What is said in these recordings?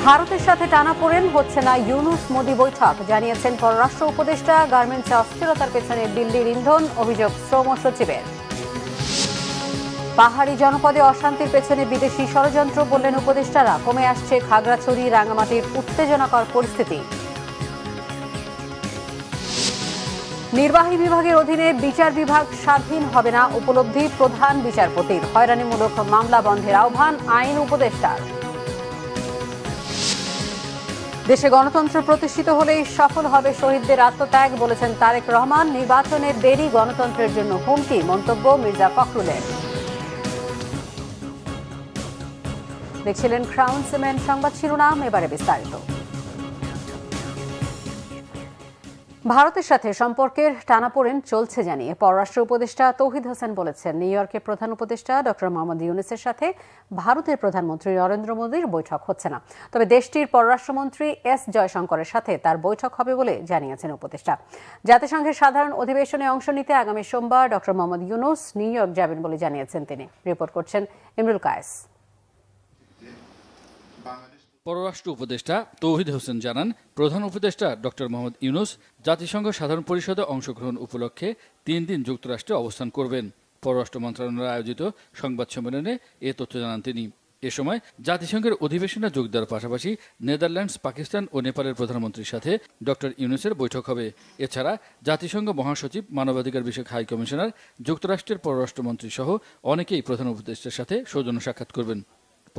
ভারতের সাথে টানাপোড়েন হচ্ছে না ইউনুস মোদি বৈঠক, জানিয়েছেন পররাষ্ট্র উপদেষ্টা। গার্মেন্টসে অস্থিরতার পেছনে দিল্লির ইন্ধন, অভিযোগ শ্রম সচিবের। পাহাড়ি জনপদে অশান্তির পেছনে বিদেশি ষড়যন্ত্র, বললেন উপদেষ্টারা। কমে আসছে খাগড়াছড়ি রাঙামাটির উত্তেজনাকর পরিস্থিতি। নির্বাহী বিভাগের অধীনে বিচার বিভাগ স্বাধীন হবে না, উপলব্ধি প্রধান বিচারপতির। হয়রানিমূলক মামলা বন্ধের আহ্বান আইন উপদেষ্টার। দেশে গণতন্ত্র প্রতিষ্ঠিত হলেই সফল হবে শহীদদের আত্মত্যাগ, বলেছেন তারেক রহমান। নির্বাচনে দেরি গণতন্ত্রের জন্য হুমকি, মন্তব্য মির্জা ফখরুলের। দেখছিলেন ক্রাউন সিমেন্ট সংবাদ শিরোনাম, এবারে বিস্তারিত। ভারতের সাথে সম্পর্কের টানাপোড়েন চলছে জানিয়ে পররাষ্ট্র উপদেষ্টা তৌহিদ হোসেন বলেছেন, নিউ ইয়র্কের প্রধান উপদেষ্টা ডক্টর মোহাম্মদ ইউনূসের সাথে ভারতের প্রধানমন্ত্রী নরেন্দ্র মোদীর বৈঠক হচ্ছে না। তবে দেশটির পররাষ্ট্রমন্ত্রী এস জয়শঙ্করের সাথে তার বৈঠক হবে বলে জানিয়েছেন উপদেষ্টা। জাতিসংঘের সাধারণ অধিবেশনে অংশ নিতে আগামী সোমবার doctor Mohammad Yunus new York যাবেন বলে জানিয়েছেন তিনি। রিপোর্ট করছেন ইমরুল কায়েস। পররাষ্ট্র উপদেষ্টা তৌহিদ হোসেন জানান, প্রধান উপদেষ্টা ডক্টর মোহাম্মদ ইউনূস জাতিসংঘ সাধারণ পরিষদে অংশগ্রহণ উপলক্ষে 3 দিন যুক্তরাষ্ট্রে অবস্থান করবেন। পররাষ্ট্র মন্ত্রণালয় আয়োজিত সংবাদ সম্মেলনে এ তথ্য জানান তিনি। এ সময় জাতিসংঘের অধিবেশনে যোগ দেওয়ার পাশাপাশি নেদারল্যান্ডস, পাকিস্তান ও নেপালের প্রধানমন্ত্রীর সাথে ডক্টর ইউনূসের বৈঠক হবে। এছাড়া জাতিসংঘ মহাসচিব, মানবাধিকার বিষয়ক হাই কমিশনার, যুক্তরাষ্ট্রের পররাষ্ট্রমন্ত্রী সহ অনেকেই প্রধান উপদেষ্টার সাথে সৌজন্য সাক্ষাৎ করবেন।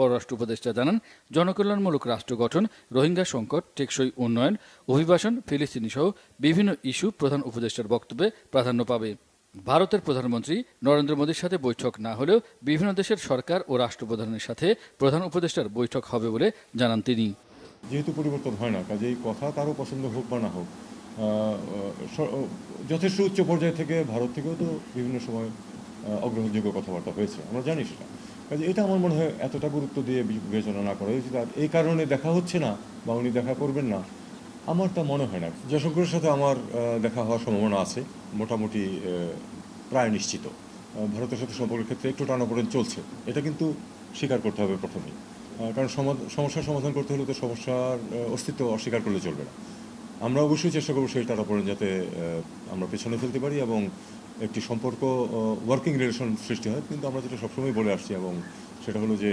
পররাষ্ট্র উপদেষ্টা জানান, জনকল্যাণমূলক রাষ্ট্র গঠন, রোহিঙ্গা সংকট, টেকসই উন্নয়ন, অভিবাসন, ফিলিস্তিনি সহ বিভিন্ন ইস্যু প্রধান উপদেষ্টার বক্তব্যে প্রাধান্য পাবে। ভারতের প্রধানমন্ত্রী নরেন্দ্র মোদীর সাথে বৈঠক না হলেও বিভিন্ন দেশের সরকার ও রাষ্ট্রপ্রধানের সাথে প্রধান উপদেষ্টার বৈঠক হবে বলে জানান তিনি। যেহেতু পরিবর্তন হয় না, কাজেই কথা কারো পছন্দ হোক বা না হোক, যথেষ্ট উচ্চ পর্যায় থেকে ভারত থেকেও তো বিভিন্ন সময় অগ্রহণযোগ্য কথাবার্তা হয়েছে, আমরা জানি সেটা। কাজে এটা আমার মনে হয় এতটা গুরুত্ব দিয়ে বিবেচনা না করা উচিত। আর এই কারণে দেখা হচ্ছে না বা উনি দেখা করবেন না, আমার তা মনে হয় না। জয়শঙ্করের সাথে আমার দেখা হওয়ার সম্ভাবনা আছে, মোটামুটি প্রায় নিশ্চিত। ভারতের সাথে সম্পর্কের ক্ষেত্রে একটু টানাপোড়েন চলছে, এটা কিন্তু স্বীকার করতে হবে প্রথমেই। কারণ সমস্যার সমাধান করতে হলে তো সমস্যার অস্তিত্ব অস্বীকার করলে চলবে না। আমরা অবশ্যই চেষ্টা করবো সেই টানাপোড়েন যাতে আমরা পেছনে ফেলতে পারি এবং একটি সম্পর্ক, ওয়ার্কিং রিলেশন সৃষ্টি হয়। কিন্তু আমরা যেটা সবসময় বলে আসছি, এবং সেটা হলো যে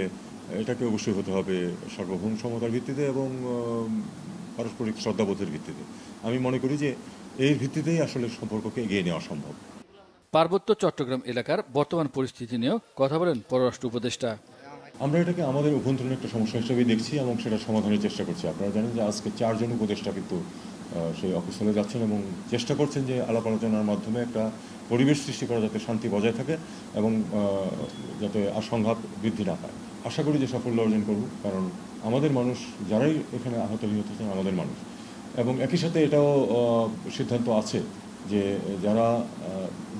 এটাকে অবশ্যই হতে হবে সার্বভৌম সমতার ভিত্তিতে এবং পারস্পরিক শ্রদ্ধাবোধের ভিত্তিতে। আমি মনে করি যে এর ভিত্তিতেই আসলে সম্পর্ককে এগিয়ে নেওয়া সম্ভব। পার্বত্য চট্টগ্রাম এলাকার বর্তমান পরিস্থিতি নিয়েও কথা বলেন পররাষ্ট্র উপদেষ্টা। আমরা এটাকে আমাদের অভ্যন্তরীণ একটা সমস্যা হিসেবেই দেখছি এবং সেটা সমাধানের চেষ্টা করছি। আপনারা জানেন যে আজকে 4 জন উপদেষ্টা কিন্তু সেই অফিসে যাচ্ছেন এবং চেষ্টা করছেন যে আলাপ আলোচনার মাধ্যমে একটা পরিবেশ সৃষ্টি করা, যাতে শান্তি বজায় থাকে এবং যাতে আর সংঘাত বৃদ্ধি না পায়। আশা করি যে সাফল্য অর্জন করব, কারণ আমাদের মানুষ যারাই এখানে আহত নিহত হচ্ছেন আমাদের মানুষ। এবং একই সাথে এটাও সিদ্ধান্ত আছে যে যারা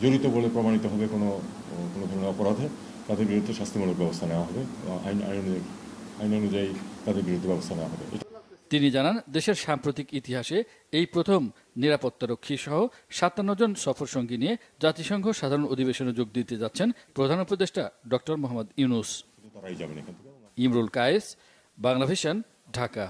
জড়িত বলে প্রমাণিত হবে কোনো ধরনের অপরাধে, তাদের বিরুদ্ধে শাস্তিমূলক ব্যবস্থা নেওয়া হবে, আইন অনুযায়ী তাদের বিরুদ্ধে ব্যবস্থা নেওয়া হবে। তিনি জানান, দেশের সাম্প্রতিক ইতিহাসে এই প্রথম নিরাপত্তারক্ষী সহ 57 জন সফরসঙ্গী নিয়ে জাতিসংঘ সাধারণ অধিবেশনে যোগ দিতে যাচ্ছেন প্রধান উপদেষ্টা ডক্টর মোহাম্মদ ইউনূস। ইমরুল কায়েস, বাংলাভিশন, ঢাকা।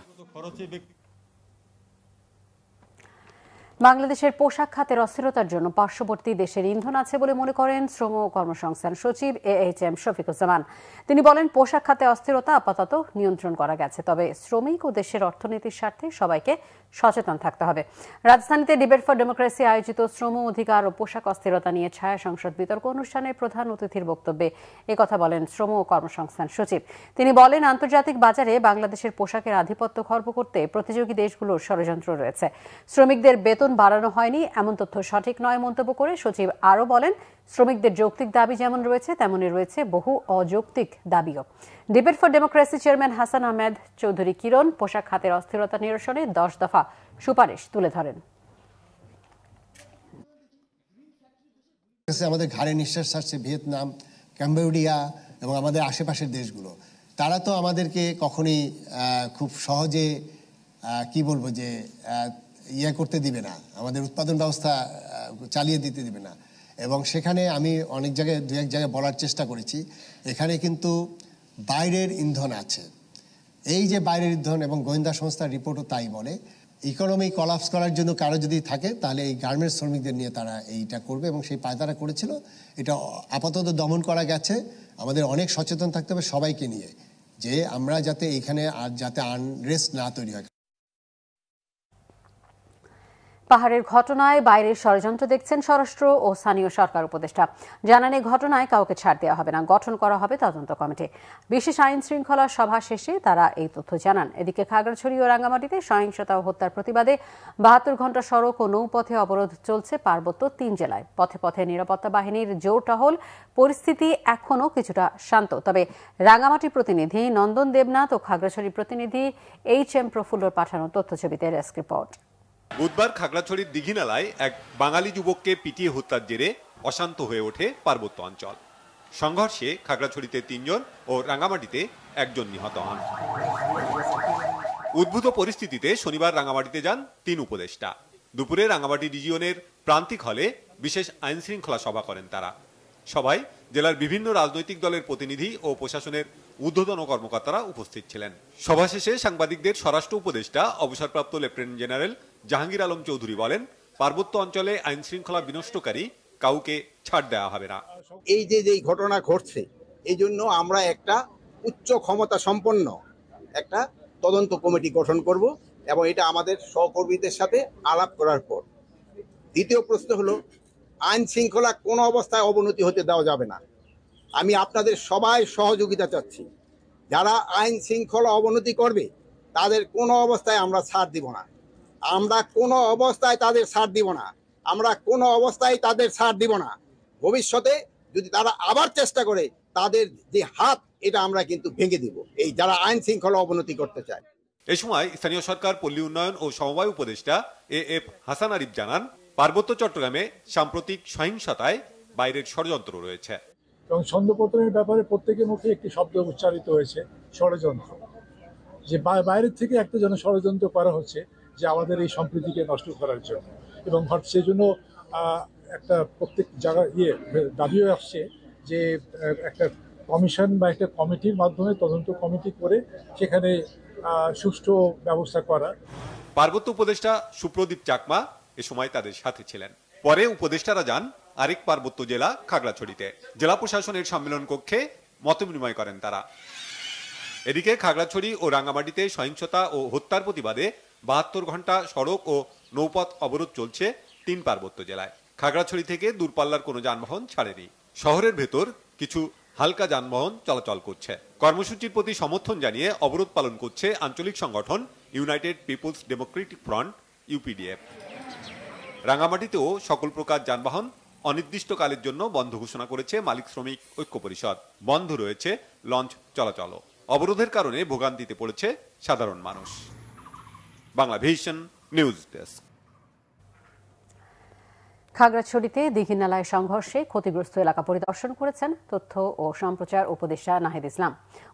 বাংলাদেশের পোশাক খাতের অস্থিরতার জন্য পার্শ্ববর্তী দেশের ইন্ধন আছে বলে মনে করেন শ্রম ও কর্মসংস্থান সচিব AHM শফিকুজ্জামান। তিনি বলেন, পোশাক খাতে অস্থিরতা আপাতত নিয়ন্ত্রণ করা গেছে, তবে শ্রমিক ও দেশের অর্থনীতির স্বার্থে সবাইকে সচেতন থাকতে হবে। রাজধানীতে ডিবেট ফর ডেমোক্রেসি আয়োজিত শ্রম অধিকার ও পোশাক অস্থিরতা নিয়ে ছায়া সংসদ বিতর্ক অনুষ্ঠানে প্রধান অতিথির বক্তব্যে একথা বলেন শ্রম ও কর্মসংস্থান সচিব। তিনি বলেন, আন্তর্জাতিক বাজারে বাংলাদেশের পোশাকের আধিপত্য খর্ব করতে প্রতিযোগী দেশগুলোর ষড়যন্ত্র রয়েছে। শ্রমিকদের বেতন বাড়ানো হয়নি এমন তথ্য সঠিক নয় মন্তব্য করে সচিব আরও বলেন, শ্রমিকদের যৌক্তিক দাবি যেমন রয়েছে তেমনি রয়েছে বহু অযৌক্তিক দাবিও। Debate for democracy chairman Hasan Ahmed Chowdhury Kiron পোশাক খাতের অস্থিরতা নিরসনে 10 দফা সুপারিশ তুলে ধরেন। আমাদের ঘাড়ে নিঃশ্বাস ছাড়ছে ভিয়েতনাম, কম্বোডিয়া এবং আমাদের আশেপাশের দেশগুলো। তারা তো আমাদেরকে কখনোই খুব সহজে কি বলবো যে করতে দিবে না, আমাদের উৎপাদন ব্যবস্থা চালিয়ে দিতে দিবে না। এবং সেখানে আমি অনেক জায়গায় 2-1 জায়গায় বলার চেষ্টা করেছি, এখানে কিন্তু বাইরের ইন্ধন আছে, এই যে বাইরের ধরন এবং গোয়েন্দা সংস্থার রিপোর্টও তাই বলে, ইকোনমি কলাপস করার জন্য কারো যদি থাকে তাহলে এই গার্মেন্টস শ্রমিকদের নিয়ে তারা এইটা করবে এবং সেই পায়তারা করেছিল। এটা আপাতত দমন করা গেছে। আমাদের অনেক সচেতন থাকতে হবে সবাইকে নিয়ে, যে আমরা যাতে এখানে আর যাতে আনরেস্ট না তৈরি হয়। পাহাড়ের ঘটনায় বাইরের ষড়যন্ত্র দেখছেন স্বরাষ্ট্র ও স্থানীয় সরকার উপদেষ্টা। জানান এই ঘটনায় কাউকে ছাড় দেওয়া হবে না, গঠন করা হবে তদন্ত কমিটি। বিশেষ আইন শৃঙ্খলা সভা শেষে তারা এই তথ্য জানান। এদিকে খাগড়াছড়ি ও রাঙ্গামাটিতে সহিংসতা ও হত্যার প্রতিবাদে 72 ঘণ্টা সড়ক ও নৌপথে অবরোধ চলছে পার্বত্য 3 জেলায়। পথে পথে নিরাপত্তা বাহিনীর জোর টহল। পরিস্থিতি এখনও কিছুটা শান্ত। তবে রাঙ্গামাটি প্রতিনিধি নন্দন দেবনাথ ও খাগড়াছড়ি প্রতিনিধি HM প্রফুল্লর পাঠানো তথ্যছবিতে ডেস্ক রিপোর্ট। বুধবার খাগড়াছড়ির দিঘিনালায় এক বাঙালি যুবককে পিটিয়ে হত্যার জেরে অশান্ত হয়ে ওঠে পার্বত্য অঞ্চল। সংঘর্ষে খাগড়াছড়িতে 3 জন ও রাঙ্গামাটিতে 1 জন নিহত হন। উদ্ভূত পরিস্থিতিতে শনিবার রাঙ্গামাটিতে যান 3 উপদেষ্টা। দুপুরে রাঙ্গামাটি রিজিয়নের প্রান্তিক হলে বিশেষ আইন শৃঙ্খলা সভা করেন তারা। সভায় জেলার বিভিন্ন রাজনৈতিক দলের প্রতিনিধি ও প্রশাসনের ঊর্ধ্বতন কর্মকর্তারা উপস্থিত ছিলেন। সভা শেষে সাংবাদিকদের স্বরাষ্ট্র উপদেষ্টা অবসরপ্রাপ্ত লেফটেন্যান্ট জেনারেল জাহাঙ্গীর আলম চৌধুরী বলেন, পার্বত্য অঞ্চলে আইন শৃঙ্খলা বিনষ্টকারী কাউকে ছাড় দেওয়া হবে না। এই যে ঘটনা ঘটছে, এই জন্য আমরা একটা উচ্চ ক্ষমতা সম্পন্ন একটা তদন্ত কমিটি গঠন করব এবং এটা আমাদের সহকর্মীদের সাথে আলাপ করার পর। দ্বিতীয় প্রশ্ন হলো, আইন শৃঙ্খলা কোনো অবস্থায় অবনতি হতে দেওয়া যাবে না। আমি আপনাদের সবাই সহযোগিতা চাচ্ছি। যারা আইন শৃঙ্খলা অবনতি করবে তাদের কোনো অবস্থায় আমরা ছাড় দিব না। আমরা কোনো অবস্থায় তাদের ছাড় দিব না। আমরা কোনো অবস্থায় তাদের ছাড় দিব না। ভবিষ্যতে যদি তারা আবার চেষ্টা করে, তাদের যে হাত, এটা আমরা কিন্তু ভেঙে দিব, এই যারা আইন শৃঙ্খলা অবনতি করতে চায়। এ সময় স্থানীয় সরকার, পল্লী উন্নয়ন ও সমবায় উপদেষ্টা AF হাসান আরিফ জানান, পার্বত্য চট্টগ্রামে সাম্প্রতিক সহিংসতায় বাইরের ষড়যন্ত্র রয়েছে এবং ছন্দপতনের ব্যাপারে প্রত্যেকের মুখে একটি শব্দ উচ্চারিত হয়েছে, ষড়যন্ত্র। যে বাইরের থেকে একটা যেন ষড়যন্ত্র করা হচ্ছে যে আমাদের এই সম্প্রীতিকে নষ্ট করার জন্য, এবং সেই জন্য একটা প্রত্যেক জায়গায় দাবিও আসছে যে একটা কমিশন বা একটা কমিটির মাধ্যমে তদন্ত কমিটি করে সেখানে সুষ্ঠু ব্যবস্থা করা। পার্বত্য উপদেষ্টা সুপ্রদীপ চাকমা এ সময় তাদের সাথে ছিলেন। পরে উপদেষ্টারা যান আরেক পার্বত্য জেলা খাগড়াছড়িতে। জেলা প্রশাসনের সম্মেলন কক্ষে মতবিনিময় করেন তারা। এদিকে খাগড়াছড়ি ও রাঙ্গামাটিতে সহিংসতা ও হত্যার প্রতিবাদে 72 ঘণ্টা সড়ক ও নৌপথ অবরোধ চলছে 3 পার্বত্য জেলায়। খাগড়াছড়ি থেকে দূরপাল্লার কোনো যানবাহন ছাড়েনি। শহরের ভেতর কিছু হালকা যানবাহন চলাচল করছে। কর্মসূচির প্রতি সমর্থন জানিয়ে অবরোধ পালন করছে আঞ্চলিক সংগঠন United People's Democratic Front UPDF। রাঙ্গামাটিতেও সকল প্রকার যানবাহন অনির্দিষ্টকালের জন্য বন্ধ ঘোষণা করেছে মালিক শ্রমিক ঐক্য পরিষদ। বন্ধ রয়েছে লঞ্চ চলাচলও। অবরোধের কারণে ভোগান্তিতে পড়েছে সাধারণ মানুষ। Banglavision news desk. খাগড়াছড়িতে দিঘিনালায় সংঘর্ষে ক্ষতিগ্রস্ত এলাকা পরিদর্শন করেছেন তথ্য ও সম্প্রচার উপদেষ্টা নাহিদ ইসলাম।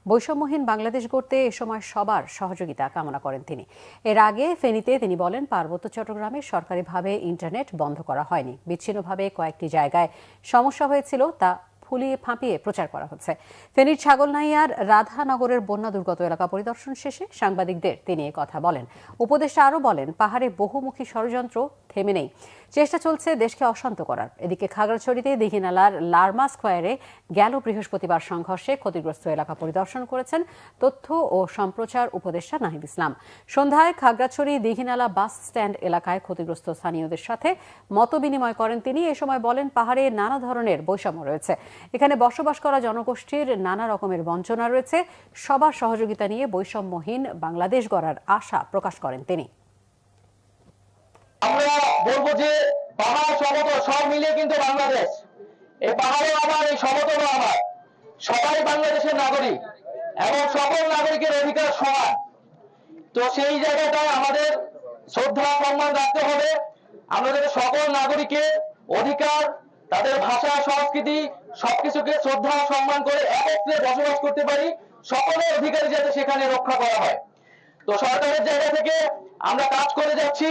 বৈষম্যহীন বাংলাদেশ গড়তে এ সময় সবার সহযোগিতা কামনা করেন তিনি। এর আগে ফেনীতে তিনি বলেন, পার্বত্য চট্টগ্রামে সরকারিভাবে ইন্টারনেট বন্ধ করা হয়নি। বিচ্ছিন্নভাবে কয়েকটি জায়গায় সমস্যা হয়েছিল, তা ফুলিয়ে ফাঁপিয়ে প্রচার করা হচ্ছে। ফেনীর ছাগলনাইয়ার রাধানগরের বন্যা দুর্গত এলাকা পরিদর্শন শেষে সাংবাদিকদের তিনি কথা বলেন। উপদেষ্টা আরও বলেন, পাহাড়ে বহুমুখী ষড়যন্ত্র থেমে নেই, চেষ্টা চলছে দেশকে অশান্ত করার। এদিকে খাগড়াছড়িতে দিঘিনালার লারমা স্কোয়ারে গেল বৃহস্পতিবার সংঘর্ষে ক্ষতিগ্রস্ত এলাকা পরিদর্শন করেছেন তথ্য ও সম্প্রচার উপদেষ্টা নাহিদ ইসলাম। সন্ধ্যায় খাগড়াছড়ি দিঘিনালা বাস স্ট্যান্ড এলাকায় ক্ষতিগ্রস্ত স্থানীয়দের সাথে মতবিনিময় করেন তিনি। এ সময় বলেন, পাহাড়ে নানা ধরনের বৈষম্য রয়েছে, এখানে বসবাস করা জনগোষ্ঠীর নানা রকমের বঞ্চনা রয়েছে। সবার সহযোগিতা নিয়ে বৈষম্যহীন বাংলাদেশ গড়ার আশা প্রকাশ করেন তিনি। আমরা বলবো যে পাহাড় সমতল সব মিলিয়ে কিন্তু বাংলাদেশ, এই পাহাড়ও আমার, এই সমতলও আমার। সবাই বাংলাদেশের নাগরিক এবং সকল নাগরিকের অধিকার সমান। তো সেই জায়গাটায় আমাদের শ্রদ্ধা সম্মান রাখতে হবে। আমাদের সকল নাগরিকের অধিকার, তাদের ভাষা, সংস্কৃতি সবকিছুকে শ্রদ্ধা সম্মান করে একত্রে বসবাস করতে পারি, সকলের অধিকার যাতে সেখানে রক্ষা করা হয়। তো সরকারের জায়গা থেকে আমরা কাজ করে যাচ্ছি।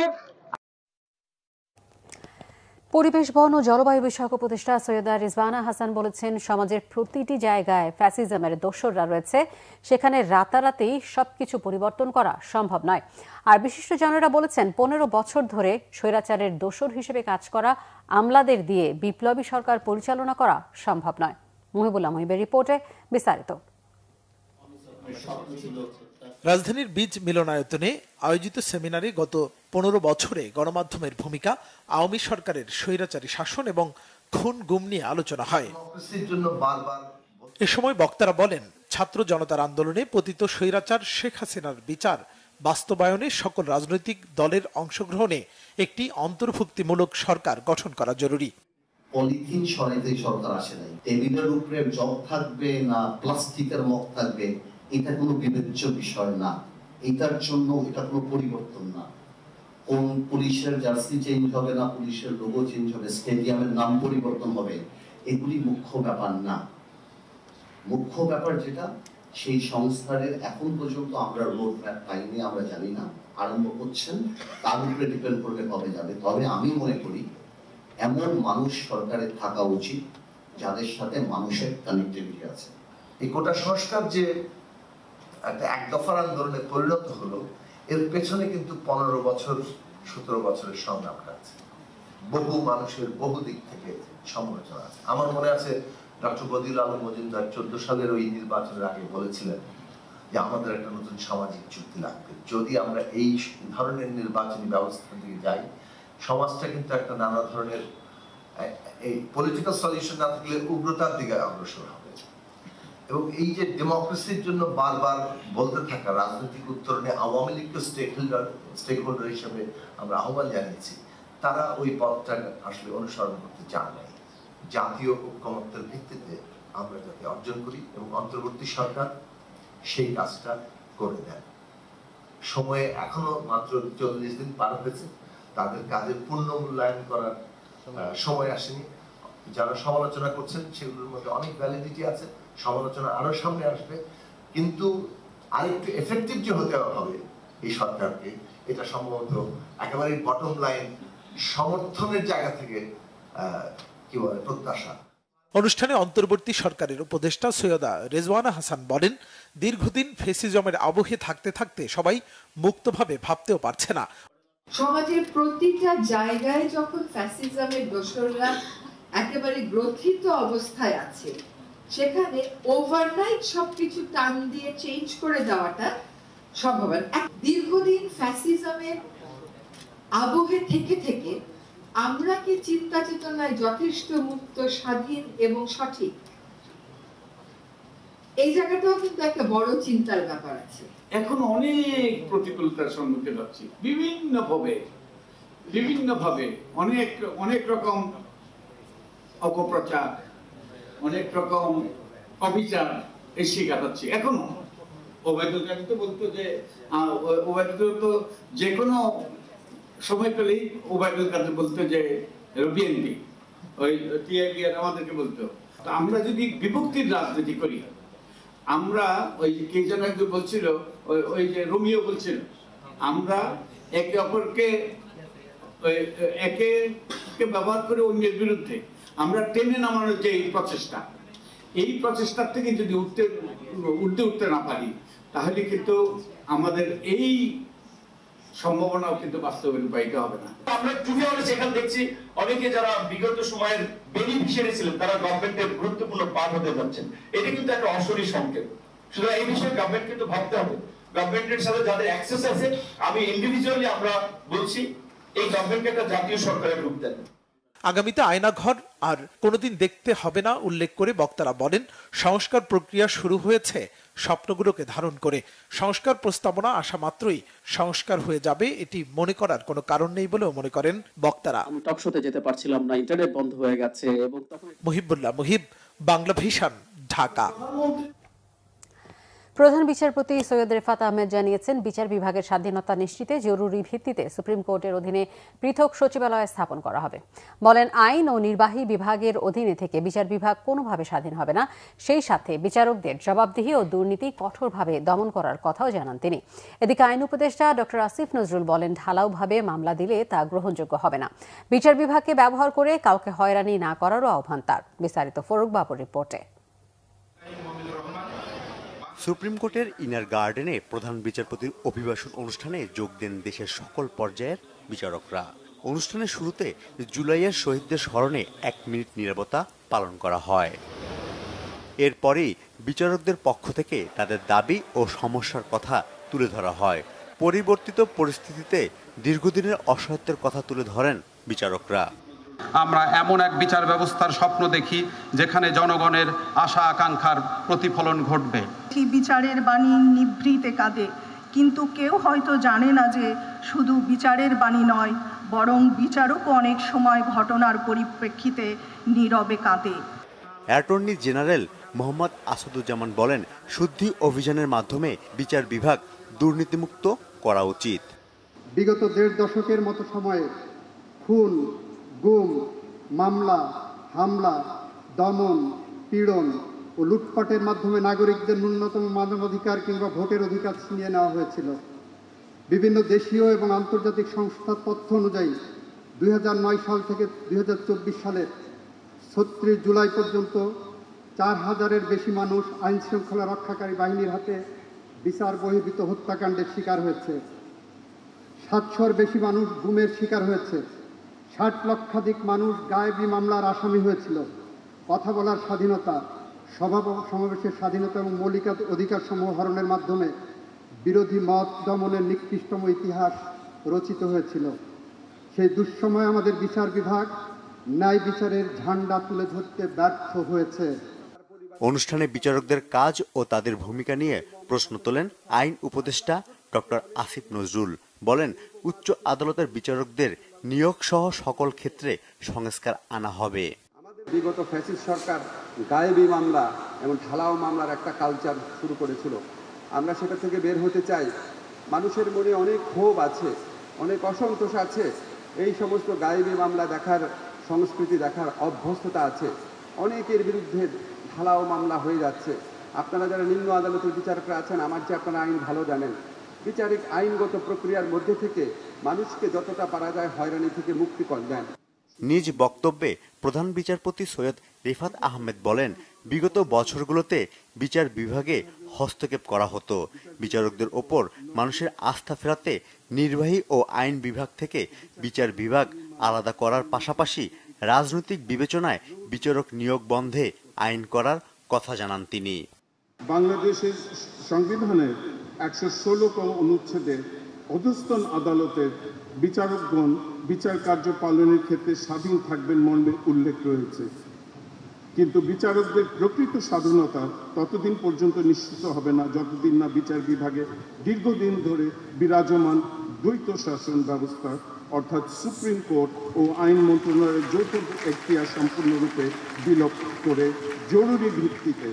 পরিবেশ বন ও জলবায়ু বিষয়ক উপদেষ্টা সৈয়দা রিজওয়ানা হাসান বলেছেন, সমাজের প্রতিটি জায়গায় ফ্যাসিজমের দোসররা রয়েছে, সেখানে রাতারাতি সবকিছু পরিবর্তন করা সম্ভব নয়। আর বিশিষ্টজনেরা বলেছেন, 15 বছর ধরে স্বৈরাচারের দোসর হিসেবে কাজ করা আমলাদের দিয়ে বিপ্লবী সরকার পরিচালনা করা সম্ভব নয়। মুহিবুল্লাহ মুহিবের রিপোর্টে বিস্তারিত। রাজধানীর বীজ মিলনায়তনে আয়োজিত সেমিনারে গত 15 বছরে গণমাধ্যমের ভূমিকা, আওয়ামী সরকারের স্বৈরাচারী শাসন এবং খুন গুম নিয়ে আলোচনা হয়। এ সময় বক্তারা বলেন, ছাত্র জনতার আন্দোলনে পতিত স্বৈরাচার শেখ হাসিনার বিচার বাস্তবায়নে সকল রাজনৈতিক দলের অংশগ্রহণে একটি অন্তর্ভুক্তিমূলক সরকার গঠন করা জরুরি। পলিথিন সরাইতে সরকার আসে নাই। টেবিলের উপরে জগ থাকবে না প্লাস্টিকের মগ থাকবে, এটা কোনো বিবেচ্য বিষয় না। এটার জন্য এটা কোনো পরিবর্তন না। কোন পুলিশের জার্সি চেঞ্জ হবে না, পুলিশের লোগো চেঞ্জ হবে, স্টেডিয়ামের নাম পরিবর্তন হবে, এগুলি মুখ্য ব্যাপার না। মুখ্য ব্যাপার যেটা, সেই সংস্কারের এখন পর্যন্ত আমরা রোড ম্যাপ পাইনি, আমরা জানি না। আরম্ভ করছেন, তার উপরে ডিপেন্ড করবে কবে যাবে। তবে আমি মনে করি এমন মানুষ সরকারে থাকা উচিত যাদের সাথে মানুষের কানেক্টিভিটি আছে। এই কোটা সংস্কার যে একটা এক দফার আন্দোলনে পরিণত হলো, এর পেছনে কিন্তু 15 বছর 17 বছরের সংগ্রামটা আছে। বহু মানুষের বহু দিক থেকে সমালোচনা আছে। আমার মনে আছে ডক্টর বদিউল আলম মজুমদার 14 সালের ওই নির্বাচনের আগে বলেছিলেন যে আমাদের একটা নতুন সামাজিক চুক্তি লাগবে। যদি আমরা এই ধরনের নির্বাচনী ব্যবস্থা দিয়ে যাই, সমাজটা কিন্তু একটা নানা ধরনের এই পলিটিক্যাল সলিউশন না থাকলে উগ্রতার দিকে অগ্রসর হবে। এবং এই যে ডেমোক্রেসির জন্য বারবার বলতে থাকা রাজনৈতিক উত্তরণে আওয়ামী লীগকে স্টেক হোল্ডার হিসেবে আমরা আহ্বান জানিয়েছি, তারা ওই পথটা আসলে অনুসরণ করতে চান নাই। জাতীয় ঐক্যমত্যের ভিত্তিতে আমরা যাতে অর্জন করি এবং অন্তর্বর্তী সরকার সেই কাজটা করে দেন। সময়ে এখনো মাত্র 40 দিন পার হয়েছে, তাদের কাজের পূর্ণ মূল্যায়ন করার সময় আসেনি। যারা সমালোচনা করছেন সেগুলোর মধ্যে অনেক ভ্যালিডিটি আছে, সমালোচনা আরো সামনে আসবে, কিন্তু আরেকটু এফেক্টিভ যে হতে হবে এই সরকারকে, এটা সম্ভবত একেবারে বটম লাইন সমর্থনের জায়গা থেকে কি বলে প্রত্যাশা। অনুষ্ঠানে অন্তর্বর্তী সরকারের উপদেষ্টা সৈয়দা রিজওয়ানা হাসান বলেন, দীর্ঘদিন ফ্যাসিজমের আবহে থাকতে থাকতে সবাই মুক্তভাবে ভাবতেও পারছে না। সমাজের প্রতিটা জায়গায় যখন ফ্যাসিজমের দোসররা একেবারে গ্রথিত অবস্থায় আছে, সেখানে ওভারনাইট সবকিছু টান দিয়ে চেঞ্জ করে দেওয়াটা সম্ভব না। দীর্ঘদিন ফ্যাসিজমের আবহে থেকে থেকে আমরা কি চিন্তা চেতনায় যথেষ্ট মুক্ত, স্বাধীন এবং সঠিক, এই জায়গাটাও কিন্তু একটা বড় চিন্তার ব্যাপার আছে। এখন অনেক প্রতিকূলতার সম্মুখীন হচ্ছি, বিভিন্নভাবে অনেক রকম অপপ্রচার, অনেক রকম অবিচার এর শিকার হচ্ছে। এখনো ওবায়দুল কাদের তো বলতো যে ওবায়দুল তো যে কোনো সময় পেলেই ওবায়দুল কাদের বলতো যে বিএনপি, ওই টিআইবিআর আমাদেরকে বলতো। তো আমরা যদি বিভক্তির রাজনীতি করি, আমরা ওই কে যেন একজন বলছিল, ওই যে রোমিও বলছিল, আমরা একে অপরকে একে ব্যবহার করে অন্যের বিরুদ্ধে আমরা টেনে নামানোর যে এই প্রচেষ্টার থেকে যদি উঠতে না পারি, তাহলে কিন্তু আমাদের এই সম্ভাবনাও কিন্তু বাস্তবে রূপায়িত হবে না। আমরা টুবিয়ারে সেখানে দেখছি অনেকে যারা বিগত সময়ের বেনিফিশিয়ারি ছিলেন, তারা গভর্নমেন্টের গুরুত্বপূর্ণ পার্ট হতে যাচ্ছেন। এটা কিন্তু একটা অশরী সংকেত। সুতরাং এই বিষয়ে গভর্নমেন্ট কিন্তু ভাবতে হবে। গভর্নমেন্টের সাথে যাদের অ্যাক্সেস আছে, আমি ইন্ডিভিজুয়ালি আমরা বলছি, এই গভর্নমেন্টকে একটা জাতীয় সরকারের রূপ দেন। আগামীতে আয়নাঘর আর কোনোদিন দেখতে হবে না উল্লেখ করে বক্তারা বলেন, সংস্কার প্রক্রিয়া শুরু হয়েছে স্বপ্নগুলোকে ধারণ করে। সংস্কার প্রস্তাবনা আসা মাত্রই সংস্কার হয়ে যাবে, এটি মনে করার কোনো কারণ নেই বলেও মনে করেন বক্তারা। টকশোতে যেতে পারছিলাম না, ইন্টারনেট বন্ধ হয়ে গেছে। এবং মুহিবুল্লাহ মুহিব, বাংলা ভিশন, ঢাকা। প্রধান বিচারপতি সৈয়দ রেফাত আহমেদ জানিয়েছেন, বিচার বিভাগের স্বাধীনতা নিশ্চিতে জরুরি ভিত্তিতে সুপ্রিম কোর্টের অধীনে পৃথক সচিবালয় স্থাপন করা হবে। বলেন, আইন ও নির্বাহী বিভাগের অধীনে থেকে বিচার বিভাগ কোনোভাবে স্বাধীন হবে না। সেই সাথে বিচারকদের জবাবদিহি ও দুর্নীতি কঠোরভাবে দমন করার কথাও জানান তিনি। এদিকে আইন উপদেষ্টা ডক্টর আসিফ নজরুল বলেন, ঢালাওভাবে মামলা দিলে তা গ্রহণযোগ্য হবে না। বিচার বিভাগকে ব্যবহার করে কাউকে হয়রানি না করারও আহ্বান তার। বিস্তারিত ফরুক বাবুর রিপোর্টে। সুপ্রিম কোর্টের ইনার গার্ডেনে প্রধান বিচারপতির অভিবাসন অনুষ্ঠানে যোগ দেন দেশের সকল পর্যায়ের বিচারকরা। অনুষ্ঠানের শুরুতে জুলাইয়ের শহীদদের স্মরণে 1 মিনিট নীরবতা পালন করা হয়। এরপরেই বিচারকদের পক্ষ থেকে তাদের দাবি ও সমস্যার কথা তুলে ধরা হয়। পরিবর্তিত পরিস্থিতিতে দীর্ঘদিনের অসহায়ত্বের কথা তুলে ধরেন বিচারকরা। আমরা এমন এক বিচার ব্যবস্থার স্বপ্ন দেখি যেখানে জনগণের আশা আকাঙ্ক্ষার প্রতিফলন ঘটবে। বিচারের বাণী নিভৃতে কাঁদে, কিন্তু কেউ হয়তো জানে না যে শুধু বিচারের বাণী নয়, বরং বিচারকও অনেক সময় ঘটনার পরিপ্রেক্ষিতে নীরবে কাঁদে। অ্যাটর্নি জেনারেল মোহাম্মদ আসাদুজ্জামান বলেন, শুদ্ধি অভিযানের মাধ্যমে বিচার বিভাগ দুর্নীতিমুক্ত করা উচিত। বিগত 1.5 দশকের মতো সময়ে খুন, গুম, মামলা, হামলা, দমন, পীড়ন ও লুটপাটের মাধ্যমে নাগরিকদের ন্যূনতম মানবাধিকার কিংবা ভোটের অধিকার ছিনিয়ে নেওয়া হয়েছিল। বিভিন্ন দেশীয় এবং আন্তর্জাতিক সংস্থার তথ্য অনুযায়ী 2009 সাল থেকে 2024 সালের 36 জুলাই পর্যন্ত 4000-এর বেশি মানুষ আইন শৃঙ্খলা রক্ষাকারী বাহিনীর হাতে বিচার বহির্ভূত হত্যাকাণ্ডের শিকার হয়েছে। 700-র বেশি মানুষ গুমের শিকার হয়েছে। 60 লক্ষাধিক মানুষ গায়েবী মামলার আসামি হয়েছিল। কথা বলার স্বাধীনতা, সভা সমাবেশের স্বাধীনতা এবং মৌলিক অধিকার সমূহ হরণের মাধ্যমে বিরোধী মত দমনের নিকৃষ্টতম ইতিহাস রচিত হয়েছিল। সেই দুঃসময়ে আমাদের বিচার বিভাগ ন্যায় বিচারের ঝান্ডা তুলে ধরতে ব্যর্থ হয়েছে। অনুষ্ঠানে বিচারকদের কাজ ও তাদের ভূমিকা নিয়ে প্রশ্ন তোলেন আইন উপদেষ্টা ডক্টর আসিফ নজরুল। বলেন, উচ্চ আদালতের বিচারকদের নিয়োগ সহ সকল ক্ষেত্রে সংস্কার আনা হবে। বিগত ফ্যাসিস্ট সরকার গায়েবী মামলা এবং ঢালাও মামলার একটা কালচার শুরু করেছিল। আমরা সেটা থেকে বের হতে চাই। মানুষের মনে অনেক ক্ষোভ আছে, অনেক অসন্তোষ আছে। এই সমস্ত গায়েবী মামলা দেখার সংস্কৃতি, দেখার অভ্যস্ততা আছে। অনেকের বিরুদ্ধে ঢালাও মামলা হয়ে যাচ্ছে। আপনারা যারা নিম্ন আদালতের বিচারকরা আছেন, আমার যে আপনারা আইন ভালো জানেন, বিচারিক আইনগত প্রক্রিয়ার মধ্যে থেকে মানুষকে যতটা পারা যায় হয়রানি থেকে মুক্তি দেন। নিজ বক্তব্যে প্রধান বিচারপতি সৈয়দ রেফাত আহমেদ বলেন, বিগত বছরগুলোতে বিচার বিভাগে হস্তক্ষেপ করা হতো। বিচারকদের ওপর মানুষের আস্থা ফেরাতে নির্বাহী ও আইন বিভাগ থেকে বিচার বিভাগ আলাদা করার পাশাপাশি রাজনৈতিক বিবেচনায় বিচারক নিয়োগ বন্ধে আইন করার কথা জানান তিনি। বাংলাদেশের সংবিধানের 116তম অনুচ্ছেদে অধস্তন আদালতের বিচারকগণ বিচার কার্য পালনের ক্ষেত্রে স্বাধীন থাকবেন মর্মে উল্লেখ রয়েছে। কিন্তু বিচারকদের প্রকৃত স্বাধীনতা ততদিন পর্যন্ত নিশ্চিত হবে না যতদিন না বিচার বিভাগে দীর্ঘদিন ধরে বিরাজমান দ্বৈত শাসন ব্যবস্থা অর্থাৎ সুপ্রিম কোর্ট ও আইন মন্ত্রণালয়ের যৌথ এখতিয়ার সম্পূর্ণরূপে বিলোপ করে জরুরি ভিত্তিতে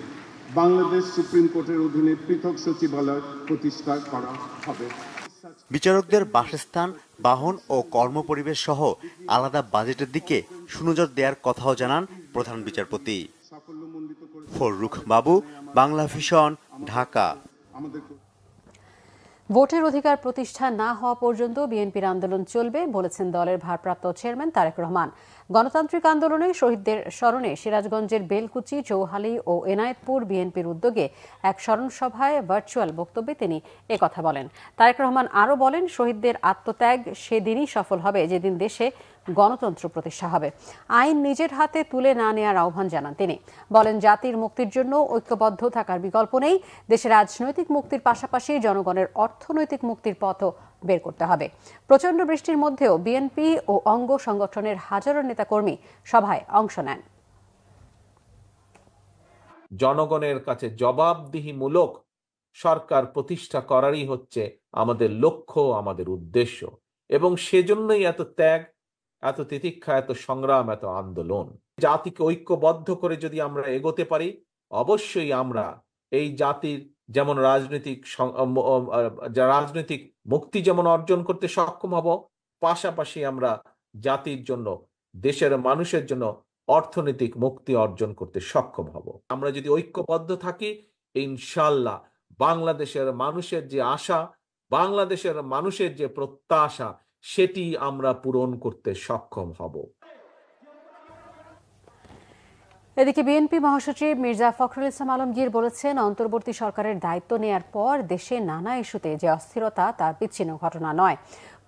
বাংলাদেশ সুপ্রিম কোর্টের অধীনে পৃথক সচিবালয় প্রতিষ্ঠা করা হবে। বিচারকদের বাসস্থান, বাহন ও কর্মপরিবেশ সহ আলাদা বাজেটের দিকে সুনজর দেওয়ার কথাও জানান প্রধান বিচারপতি। ফররুখ বাবু, বাংলা ভিশন, ঢাকা। ভোটের অধিকার প্রতিষ্ঠা না হওয়া পর্যন্ত বিএনপির আন্দোলন চলবে বলেছেন দলের ভারপ্রাপ্ত চেয়ারম্যান তারেক রহমান। গণতান্ত্রিক আন্দোলনে শহীদদের স্মরণে সিরাজগঞ্জের বেলকুচি, চৌহালি ও এনায়েতপুর বিএনপির উদ্যোগে এক স্মরণ সভায় ভার্চুয়াল বক্তব্যে তিনি একথা বলেন। তারেক রহমান আরও বলেন, শহীদদের আত্মত্যাগ সেদিনই সফল হবে যেদিন দেশে গণতন্ত্র প্রতিষ্ঠা হবে। আইন নিজের হাতে তুলে না নেওয়ার আহ্বান জানান তিনি। বলেন, জাতির মুক্তির জন্য ঐক্যবদ্ধ থাকার বিকল্প নেই। দেশের রাজনৈতিক মুক্তির পাশাপাশি জনগণের অর্থনৈতিক মুক্তির পথও বের করতে হবে। প্রচণ্ড বৃষ্টির মধ্যেও বিএনপি ও অঙ্গ সংগঠনের হাজারো নেতাকর্মী সভায় অংশ নেন। জনগণের কাছে জবাবদিহিমূলক সরকার প্রতিষ্ঠা করারই হচ্ছে আমাদের লক্ষ্য, আমাদের উদ্দেশ্য, এবং সেজন্যই এত ত্যাগ, এত তিতিক্ষা, এত সংগ্রাম, এত আন্দোলন। জাতিকে ঐক্যবদ্ধ করে যদি আমরা এগোতে পারি, অবশ্যই আমরা এই জাতির যেমন রাজনৈতিক মুক্তি যেমন অর্জন করতে সক্ষম হব, পাশাপাশি আমরা জাতির জন্য, দেশের মানুষের জন্য অর্থনৈতিক মুক্তি অর্জন করতে সক্ষম হব। আমরা যদি ঐক্যবদ্ধ থাকি, ইনশাআল্লাহ বাংলাদেশের মানুষের যে আশা, বাংলাদেশের মানুষের যে প্রত্যাশা, সেটি আমরা পূরণ করতে সক্ষম হব। এদিকে বিএনপি মহাসচিব মির্জা ফখরুল ইসলাম আলমগীর বলেছেন, অন্তর্বর্তী সরকারের দায়িত্ব নেয়ার পর দেশে নানা ইস্যুতে যে অস্থিরতা তা বিচ্ছিন্ন ঘটনা নয়।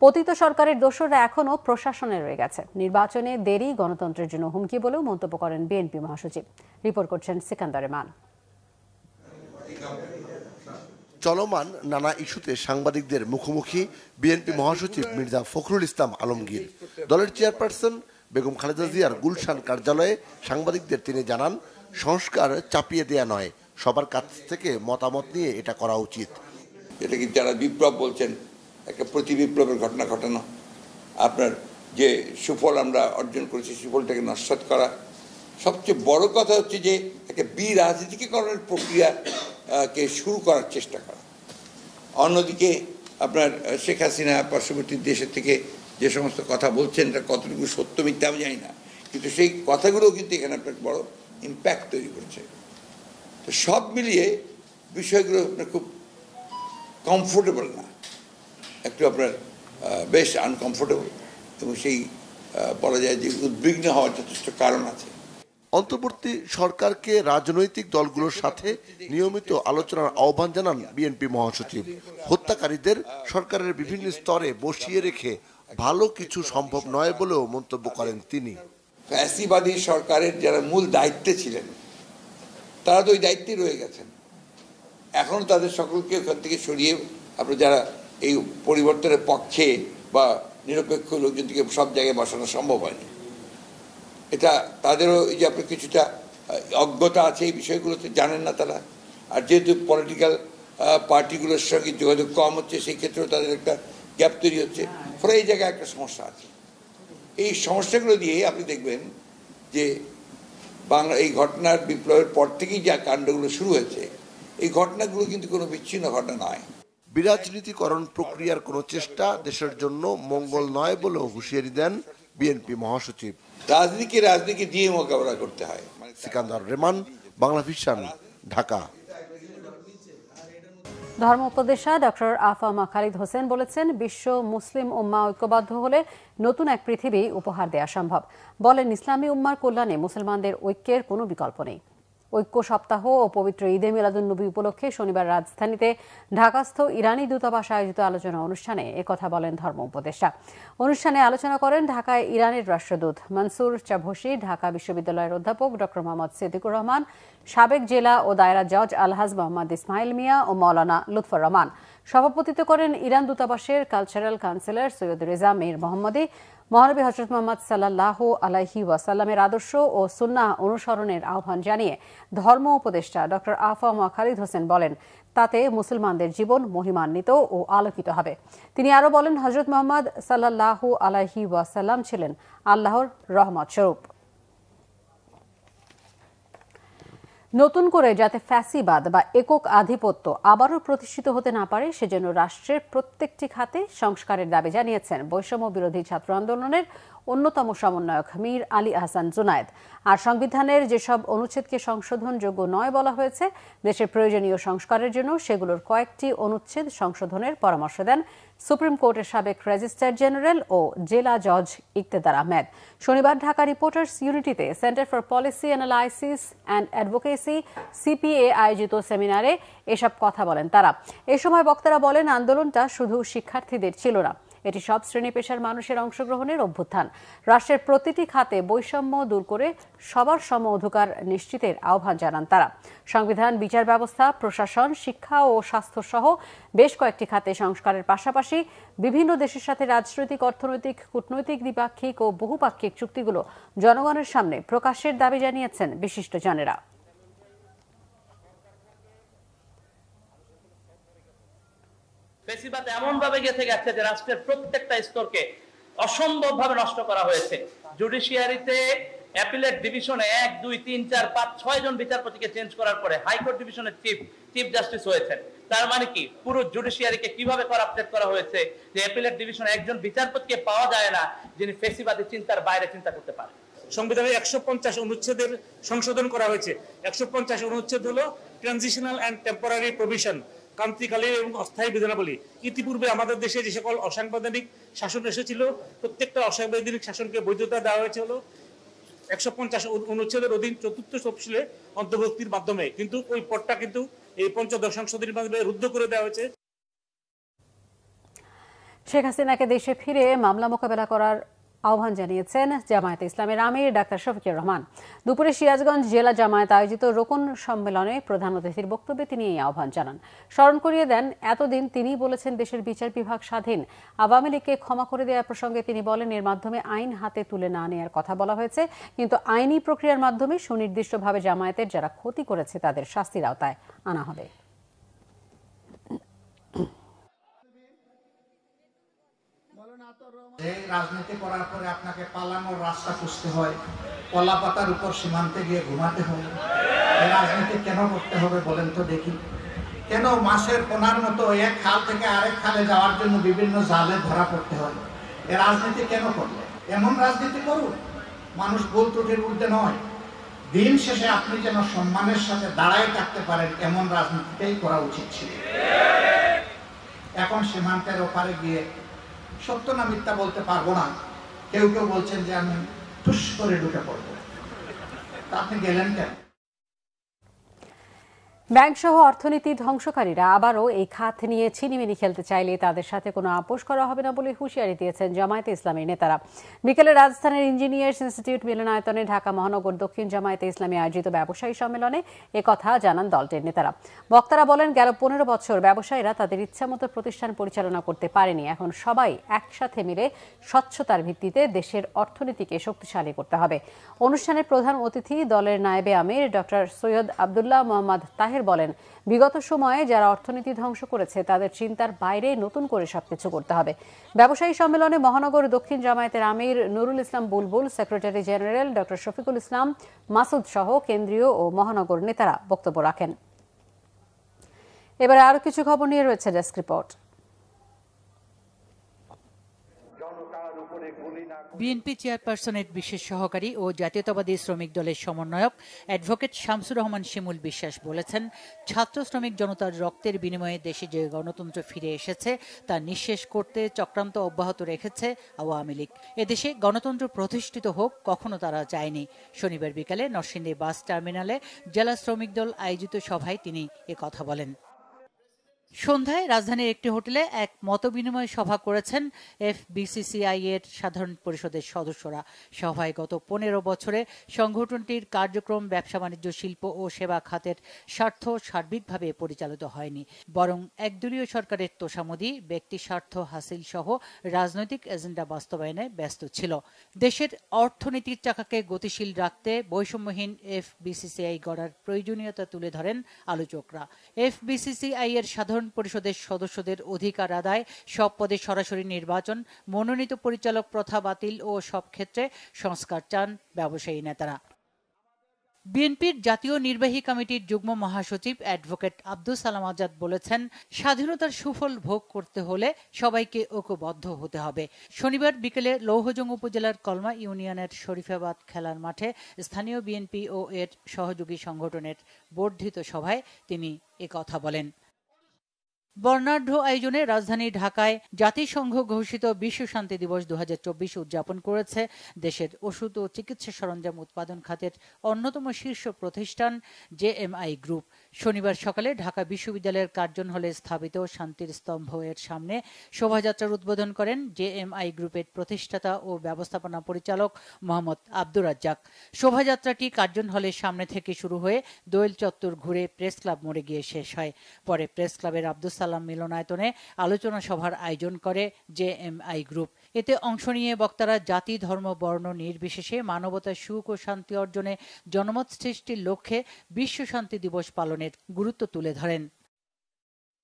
পতিত সরকারের দোসররা এখনো প্রশাসনে রয়ে গেছে। নির্বাচনে দেরি গণতন্ত্রের জন্য হুমকি বলেও মন্তব্য করেন বিএনপি মহাসচিব। রিপোর্ট করছেন সিকান্দার রেমান। চলমান নানা ইস্যুতে সাংবাদিকদের মুখোমুখি বিএনপি মহাসচিব মির্জা ফখরুল ইসলাম আলমগীর। দলের চেয়ারপারসন বেগম খালেদা জিয়ার গুলশান কার্যালয়ে সাংবাদিকদের তিনি জানান, সংস্কার চাপিয়ে দেয়া নয়, সবার কাছ থেকে মতামত নিয়ে এটা করা উচিত। এটা কি যারা বিপ্লব বলছেন, একটা প্রতি বিপ্লবের ঘটনা ঘটানো, আপনার যে সুফল আমরা অর্জন করেছি সুফলটাকে নস্যাৎ করা, সবচেয়ে বড় কথা হচ্ছে যে একটা বিরাজনীতিকরণের প্রক্রিয়াকে শুরু করার চেষ্টা করা। অন্যদিকে আপনার শেখ হাসিনা পার্শ্ববর্তী দেশের থেকে যে সমস্ত কথা বলছেন, এটা কতটুকু সত্য মিথ্যা আমি জানি না, কিন্তু সেই কথাগুলো কিন্তু এখানে আপনার বড় ইম্প্যাক্ট তৈরি করছে। তো সব মিলিয়ে বিষয়গুলো আপনার খুব কমফোর্টেবল না, একটু আপনার বেশ আনকমফোর্টেবল, এবং সেই বলা যায় যে উদ্বিগ্ন হওয়ার যথেষ্ট কারণ আছে। অন্তর্বর্তী সরকারকে রাজনৈতিক দলগুলোর সাথে নিয়মিত আলোচনার আহ্বান জানান বিএনপি মহাসচিব। হত্যাকারীদের সরকারের বিভিন্ন স্তরে বসিয়ে রেখে ভালো কিছু সম্ভব নয় বলেও মন্তব্য করেন তিনি। ফ্যাসিবাদী সরকারের যারা মূল দায়িত্বে ছিলেন, তারা তো ওই দায়িত্বে রয়ে গেছেন। এখনো তাদের সকলকে ওখান থেকে সরিয়ে আপনার যারা এই পরিবর্তনের পক্ষে বা নিরপেক্ষ লোকজন থেকে সব জায়গায় বসানো সম্ভব হয়নি। এটা তাদেরও এই যে আপনার কিছুটা অজ্ঞতা আছে, এই বিষয়গুলোতে জানেন না তারা। আর যেহেতু পলিটিক্যাল পার্টিগুলোর সঙ্গে যোগাযোগ কম হচ্ছে, সেই ক্ষেত্রেও তাদের একটা গ্যাপ তৈরি হচ্ছে। ফলে এই জায়গায় একটা সমস্যা আছে। এই সমস্যাগুলো দিয়ে আপনি দেখবেন যে এই ঘটনার বিপ্লবের পর থেকেই যা কাণ্ডগুলো শুরু হয়েছে, এই ঘটনাগুলো কিন্তু কোনো বিচ্ছিন্ন ঘটনা নয়। বিরাজনীতিকরণ প্রক্রিয়ার কোনো চেষ্টা দেশের জন্য মঙ্গল নয় বলেও হুঁশিয়ারি দেন বিএনপি মহাসচিব। রাজনীতিকে দিয়ে মোকাবেলা করতে হয়। সিকান্দার রেমান, বাংলা ভিশন, ঢাকা। ধর্ম উপদেষ্টা ডক্টর আফামা খালিদ হোসেন বলেছেন, বিশ্ব মুসলিম উম্মাহ ঐক্যবদ্ধ হলে নতুন এক পৃথিবী উপহার দেওয়া সম্ভব। বলেন, ইসলামী উম্মার কল্যাণে মুসলমানদের ঐক্যের কোনো বিকল্প নেই। ঐক্য সপ্তাহ ও পবিত্র ঈদে মিলাদুন্নবী উপলক্ষে শনিবার রাজধানীতে ঢাকাস্থ ইরানি দূতাবাস আয়োজিত আলোচনা অনুষ্ঠানে একথা বলেন ধর্ম উপদেষ্টা। অনুষ্ঠানে আলোচনা করেন ঢাকায় ইরানের রাষ্ট্রদূত মনসুর চাভসি, ঢাকা বিশ্ববিদ্যালয়ের অধ্যাপক ডক্টর মোহাম্মদ সিদ্দিকুর রহমান, সাবেক জেলা ও দায়রা জজ আলহাজ মোহাম্মদ ইসমাইল মিয়া ও মাওলানা লুৎফর রহমান। সভাপতিত্ব করেন ইরান দূতাবাসের কালচারাল কাউন্সিলর সৈয়দ রেজা মীর মোহাম্মদী। মহানবী হযরত মুহাম্মদ সাল্লাল্লাহু আলাইহি ওয়াসাল্লামের আদর্শ ও সুন্নাহ অনুসরণের আহ্বান জানিয়ে ধর্ম উপদেষ্টা ডক্টর আফামা খালিদ হোসেন বলেন, তাতে মুসলমানদের জীবন মহিমান্বিত ও আলোকিত হবে। তিনি আরও বলেন, হযরত মুহাম্মদ সাল্লাল্লাহু আলাইহি ওয়াসাল্লাম ছিলেন আল্লাহর রহমত স্বরূপ। নতুন করে যাতে ফ্যাসিবাদ বা একক আধিপত্য আবারও প্রতিষ্ঠিত হতে না পারে, সেজন্য রাষ্ট্রের প্রত্যেকটি খাতে সংস্কারের দাবি জানিয়েছেন বৈষম্য বিরোধী ছাত্র আন্দোলনের অন্যতম সমন্বয়ক মীর আলী আহসান জুনায়েদ। আর সংবিধানের যেসব অনুচ্ছেদকে সংশোধনযোগ্য নয় বলা হয়েছে, দেশের প্রয়োজনীয় সংস্কারের জন্য সেগুলোর কয়েকটি অনুচ্ছেদ সংশোধনের পরামর্শ দেন সুপ্রিম কোর্টের সাবেক রেজিস্ট্রার জেনারেল ও জেলা জজ ইকতেদার আহমেদ। শনিবার ঢাকা রিপোর্টার্স ইউনিটিতে centre for policy analysis and advocacy CPA আয়োজিত সেমিনারে এসব কথা বলেন তারা। এ সময় বক্তারা বলেন, আন্দোলনটা শুধু শিক্ষার্থীদের ছিল না, এটি সব শ্রেণী পেশার মানুষের অংশগ্রহণের অভ্যুত্থান। রাষ্ট্রের প্রতিটি খাতে বৈষম্য দূর করে সবার সম অধিকার নিশ্চিতের আহ্বান জানান তারা। সংবিধান, বিচার ব্যবস্থা, প্রশাসন, শিক্ষা ও স্বাস্থ্য সহ বেশ কয়েকটি খাতে সংস্কারের পাশাপাশি বিভিন্ন দেশের সাথে রাজনৈতিক, অর্থনৈতিক, কূটনৈতিক, দ্বিপাক্ষিক ও বহুপাক্ষিক চুক্তিগুলো জনগণের সামনে প্রকাশের দাবি জানিয়েছেন বিশিষ্টজনেরা। ফ্যাসিবাদ এমন ভাবে গেছে যে রাষ্ট্রের প্রত্যেকটা স্তরকে অসম্ভব ভাবে নষ্ট করা হয়েছে। জুডিশিয়ারিতে অ্যাপিলেট ডিভিশনে 1, 2, 3, 4, 5, 6 জন বিচারপতিকে চেঞ্জ করার পরে হাইকোর্ট ডিভিশনের চিফ জাস্টিস হয়েছেন। তার মানে কি পুরো জুডিশিয়ারিকে কিভাবে করাপ্টেড করা হয়েছে যে অ্যাপিলেট ডিভিশনে একজন বিচারপতিকে পাওয়া যায় না যিনি ফেসিবাদী চিন্তার বাইরে চিন্তা করতে পারে। সংবিধানের 150 অনুচ্ছেদের সংশোধন করা হয়েছে। 150 অনুচ্ছেদ হলো ট্রানজিশনাল অ্যান্ড টেম্পোরারি প্রভিশন, ক্রান্তিকালীন এবং অস্থায়ী বিধানাবলী। ইতিপূর্বে আমাদের দেশে যে সকল অসাংবিধানিক শাসন এসেছিল প্রত্যেকটা অসাংবিধানিক শাসনকে বৈধতা দেওয়া হয়েছে হলো 150 অনুচ্ছেদের অধীন 4th তফসিলে অন্তর্ভুক্তির মাধ্যমে, কিন্তু ওই পদটা কিন্তু এই 15ম সংশোধনীর মাধ্যমে রুদ্ধ করে দেওয়া হয়েছে। শেখ হাসিনাকে দেশে ফিরে মামলা মোকাবেলা করার আহ্বান জানিয়েছেন জামায়াতে ইসলামের আমির ডাক্তার শফিকুর রহমান। দুপুরে সিরাজগঞ্জ জেলা জামায়াত আয়োজিত রোকন সম্মেলনে প্রধান অতিথির বক্তব্যে তিনি এই আহ্বান জানান। স্মরণ করিয়ে দেন, এতদিন তিনিই বলেছেন দেশের বিচার বিভাগ স্বাধীন। আওয়ামী লীগকে ক্ষমা করে দেওয়ার প্রসঙ্গে তিনি বলেন, এর মাধ্যমে আইন হাতে তুলে না নেওয়ার কথা বলা হয়েছে, কিন্তু আইনি প্রক্রিয়ার মাধ্যমে সুনির্দিষ্টভাবে জামায়াতের যারা ক্ষতি করেছে তাদের শাস্তির আওতায় আনা হবে। রাজনীতি করার পরে আপনাকে পালানোর রাস্তা খুঁজতে হয়, কলা পাতার উপর সীমান্তে গিয়ে ঘুমাতে হয়। এই রাজনীতি কেন করতে হবে বলেন তো দেখি? কেন মাছের পোনার মতো এক খাল থেকে আরেক খালে যাওয়ার জন্য বিভিন্ন জালে ধরা পড়তে হয়? এই রাজনীতি কেন করলে? এমন রাজনীতি করুন মানুষ ভুল ত্রুটির ঊর্ধ্বে নয়, দিন শেষে আপনি যেন সম্মানের সাথে দাঁড়ায় থাকতে পারেন, এমন রাজনীতিটাই করা উচিত ছিল। এখন সীমান্তের ওপারে গিয়ে সত্য না মিথ্যা বলতে পারবো না, কেউ কেউ বলছেন যে আমি টুস করে ঢুকে পড়বো, তা আপনি গেলেন কেন? ব্যাংক সহ অর্থনীতি ধ্বংসকারীরা আবারও এই খাত নিয়ে ছিনিমিনি খেলতে চাইলে তাদের সাথে কোনো আপোষ করা হবে না বলে হুঁশিয়ারি দিয়েছেন জামায়াতে ইসলামীর নেতারা। বিকেলে রাজধানীর ইঞ্জিনিয়ার্স ইনস্টিটিউট মিলনায়তনে ঢাকা মহানগর দক্ষিণ জামায়াতে ইসলামী আয়োজিত ব্যবসায়ী সম্মেলনে একথা জানান দলটির নেতারা। বক্তারা বলেন, গেল 15 বছর ব্যবসায়ীরা তাদের ইচ্ছামতো প্রতিষ্ঠান পরিচালনা করতে পারেনি। এখন সবাই একসাথে মিলে স্বচ্ছতার ভিত্তিতে দেশের অর্থনীতিকে শক্তিশালী করতে হবে। অনুষ্ঠানের প্রধান অতিথি দলের নায়েবে আমির ডক্টর সৈয়দ আব্দুল্লাহ মোহাম্মদ তাহের বলেন, বিগত সময়ে যারা অর্থনীতি ধ্বংস করেছে তাদের চিন্তার বাইরে নতুন করে সবকিছু করতে হবে। ব্যবসায়ী সম্মেলনে মহানগর দক্ষিণ জামায়াতের আমির নুরুল ইসলাম বুলবুল, secretary general doctor Shafiqul Islam Masud সহ কেন্দ্রীয় ও মহানগর নেতারা বক্তব্য রাখেন। এবারে আরো কিছু খবর নিয়ে রয়েছে ডেস্ক রিপোর্ট। বিএনপি চেয়ারপারসনের বিশেষ সহকারী ও জাতীয়তাবাদী শ্রমিক দলের সমন্বয়ক অ্যাডভোকেট শামসুর রহমান শিমুল বিশ্বাস বলেছেন, ছাত্র শ্রমিক জনতার রক্তের বিনিময়ে দেশে যে গণতন্ত্র ফিরে এসেছে তা নিঃশেষ করতে চক্রান্ত অব্যাহত রেখেছে আওয়ামী লীগ। এদেশে গণতন্ত্র প্রতিষ্ঠিত হোক কখনো তারা চায়নি। শনিবার বিকালে নরসিংদী বাস টার্মিনালে জেলা শ্রমিক দল আয়োজিত সভায় তিনি কথা বলেন। সন্ধ্যায় রাজধানীর একটি হোটেলে এক মতবিনিময় সভা করেছেন এফবিসিসিআই এর সাধারণ পরিষদের সদস্যরা। সভায় গত 15 বছরে সংগঠনটির কার্যক্রম ব্যবসা বাণিজ্য, শিল্প ও সেবা খাতের স্বার্থ সার্বিকভাবে পরিচালিত হয়নি, বরং একদলীয় সরকারের তোষামোদী, ব্যক্তি স্বার্থ হাসিল সহ রাজনৈতিক এজেন্ডা বাস্তবায়নে ব্যস্ত ছিল। দেশের অর্থনীতির চাকাকে গতিশীল রাখতে বৈষম্যহীন এফবিসিসিআই গড়ার প্রয়োজনীয়তা তুলে ধরেন আলোচকরা। এফবিসিসিআই এর সাধারণ পরিষদের সদস্যদের অধিকার আদায়, সব পদে সরাসরি নির্বাচন, মনোনীত পরিচালক প্রথা বাতিল ও সব ক্ষেত্রে সংস্কার চান ব্যবসায়ী নেতারা। বিএনপির জাতীয় নির্বাহী কমিটির যুগ্ম মহাসচিব অ্যাডভোকেট আব্দুস সালাম আজাদ বলেছেন, স্বাধীনতার সুফল ভোগ করতে হলে সবাইকে ঐক্যবদ্ধ হতে হবে। শনিবার বিকেলে লৌহজং উপজেলার কলমা ইউনিয়নের শরীফাবাদ খেলার মাঠে স্থানীয় বিএনপি ও এর সহযোগী সংগঠনের বর্ধিত সভায় তিনি একথা বলেন। বর্ণাঢ্য আয়োজনে রাজধানী ঢাকায় জাতিসংঘ ঘোষিত বিশ্ব শান্তি দিবস 2024 উদযাপন করেছে দেশের ওষুধ ও চিকিৎসা সরঞ্জাম উৎপাদন খাতের অন্যতম শীর্ষ প্রতিষ্ঠান জেএমআই গ্রুপ। শনিবার সকালে ঢাকা বিশ্ববিদ্যালয়ের কার্জন হলে স্থাপিত শান্তির স্তম্ভ এর সামনে শোভাযাত্রার উদ্বোধন করেন জেএমআই গ্রুপের প্রতিষ্ঠাতা ও ব্যবস্থাপনা পরিচালক মোহাম্মদ আব্দুর রাজ্জাক। শোভাযাত্রাটি কার্জন হলের সামনে থেকে শুরু হয়ে দোয়েল চত্বর ঘুরে প্রেস ক্লাব মোড়ে গিয়ে শেষ হয়। পরে প্রেস ক্লাবের আব্দুস সালাম মিলনায়তনে আলোচনা সভার আয়োজন করে জেএমআই গ্রুপ। এতে অংশ নিয়ে বক্তারা জাতি, ধর্ম, বর্ণ নির্বিশেষে মানবতার সুখ ও শান্তি অর্জনে জনমত সৃষ্টির লক্ষ্যে বিশ্ব শান্তি দিবস পালনের গুরুত্ব তুলে ধরেন।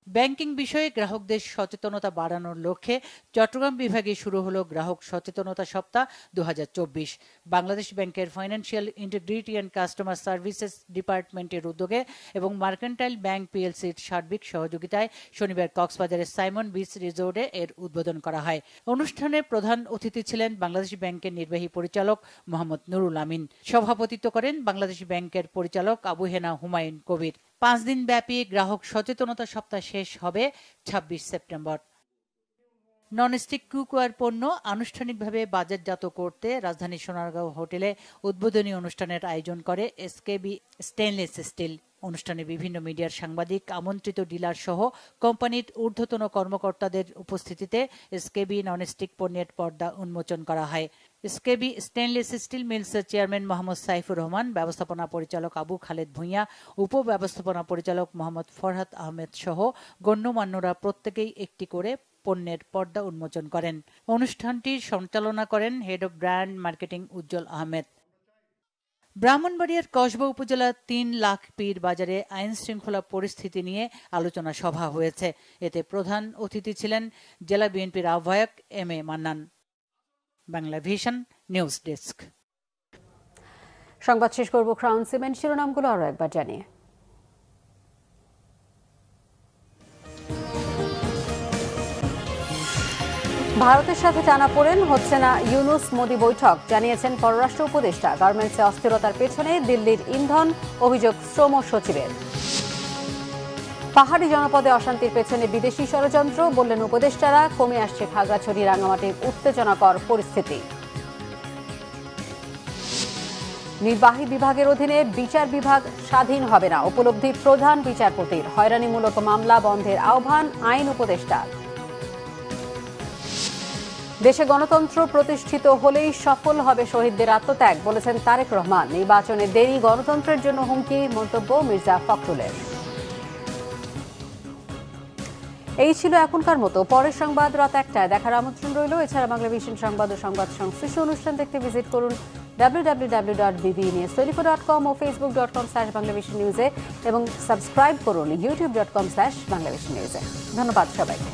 ব্যাংকিং বিষয়ে গ্রাহকদের সচেতনতা বাড়ানোর লক্ষ্যে চট্টগ্রাম বিভাগে শুরু হলো গ্রাহক সচেতনতা সপ্তাহ 2024। বাংলাদেশ ব্যাংকের financial integrity and customer services ডিপার্টমেন্টের উদ্যোগে এবং মার্কেন্টাইল ব্যাংক পিএলসির সার্বিক সহযোগিতায় শনিবার কক্সবাজারের সাইমন বিচ রিসোর্টে এর উদ্বোধন করা হয়। অনুষ্ঠানে প্রধান অতিথি ছিলেন বাংলাদেশ ব্যাংকের নির্বাহী পরিচালক মোহাম্মদ নুরুল আমিন। সভাপতিত্ব করেন বাংলাদেশ ব্যাংকের পরিচালক আবু হেনা হুমায়ুন কবির। 5 দিন ব্যাপী গ্রাহক সচেতনতা সপ্তাহ শেষ হবে 26 সেপ্টেম্বর। ননস্টিক কুকওয়্যার পণ্য আনুষ্ঠানিকভাবে বাজারজাত করতে রাজধানী সোনারগাঁও হোটেলে উদ্বোধনী অনুষ্ঠানের আয়োজন করে এসকেবি স্টেনলেস স্টিল। অনুষ্ঠানে বিভিন্ন মিডিয়ার সাংবাদিক, আমন্ত্রিত ডিলার সহ কোম্পানির ঊর্ধ্বতন কর্মকর্তাদের উপস্থিতিতে এসকেবি ননস্টিক পণ্যের পর্দা উন্মোচন করা হয়। এসকেবি স্টেনলেস স্টিল মিলসের চেয়ারম্যান মোহাম্মদ সাইফুর রহমান, ব্যবস্থাপনা পরিচালক আবু খালেদ ভূঁইয়া, উপব্যবস্থাপনা পরিচালক মোহাম্মদ ফরহাদ আহমেদ সহ গণ্যমান্যরা প্রত্যেকেই একটি করে পণ্যের পর্দা উন্মোচন করেন। অনুষ্ঠানটি সঞ্চালনা করেন হেড অব ব্র্যান্ড মার্কেটিং উজ্জ্বল আহমেদ। ব্রাহ্মণবাড়িয়ার কসবা উপজেলার 3 লাখ পীর বাজারে আইন শৃঙ্খলা পরিস্থিতি নিয়ে আলোচনা সভা হয়েছে। এতে প্রধান অতিথি ছিলেন জেলা বিএনপির আহ্বায়ক M A. Mannan. Bangla Vision news desk. সংবাদ শেষ করব ক্রাউন সিমেন্ট শিরোনামগুলো আরো একবার জানিয়ে। ভারতের সাথে টানাপোড়েন হচ্ছে না ইউনুস মোদি বৈঠক, জানিয়েছেন পররাষ্ট্র উপদেষ্টা। গার্মেন্টসে অস্থিরতার পেছনে দিল্লির ইন্ধন, অভিযোগ শ্রম সচিবের। পাহাড়ি জনপদে অশান্তির পেছনে বিদেশি ষড়যন্ত্র, বললেন উপদেষ্টারা। কমে আসছে খাগড়াছড়ি রাঙামাটির উত্তেজনাকর পরিস্থিতি। নির্বাহী বিভাগের অধীনে বিচার বিভাগ স্বাধীন হবে না, উপলব্ধি প্রধান বিচারপতির। হয়রানিমূলক মামলা বন্ধের আহ্বান আইন উপদেষ্টার। দেশে গণতন্ত্র প্রতিষ্ঠিত হলেই সফল হবে শহীদদের আত্মত্যাগ, বলেছেন তারেক রহমান। নির্বাচনে দেরি গণতন্ত্রের জন্য হুমকি, মন্তব্য মির্জা ফখরুলের। এই ছিল এখনকার মতো। পরের সংবাদ রাত 1টায় দেখার আমন্ত্রণ রইল। এছাড়া বাংলা ভিশন সংবাদ ও সংবাদ সংশ্লিষ্ট অনুষ্ঠান দেখতে ভিজিট করুন www.bbnews24.com ও facebook.com/banglavisionnews এবং সাবস্ক্রাইব করুন youtube.com/banglavisionnews। ধন্যবাদ সবাইকে।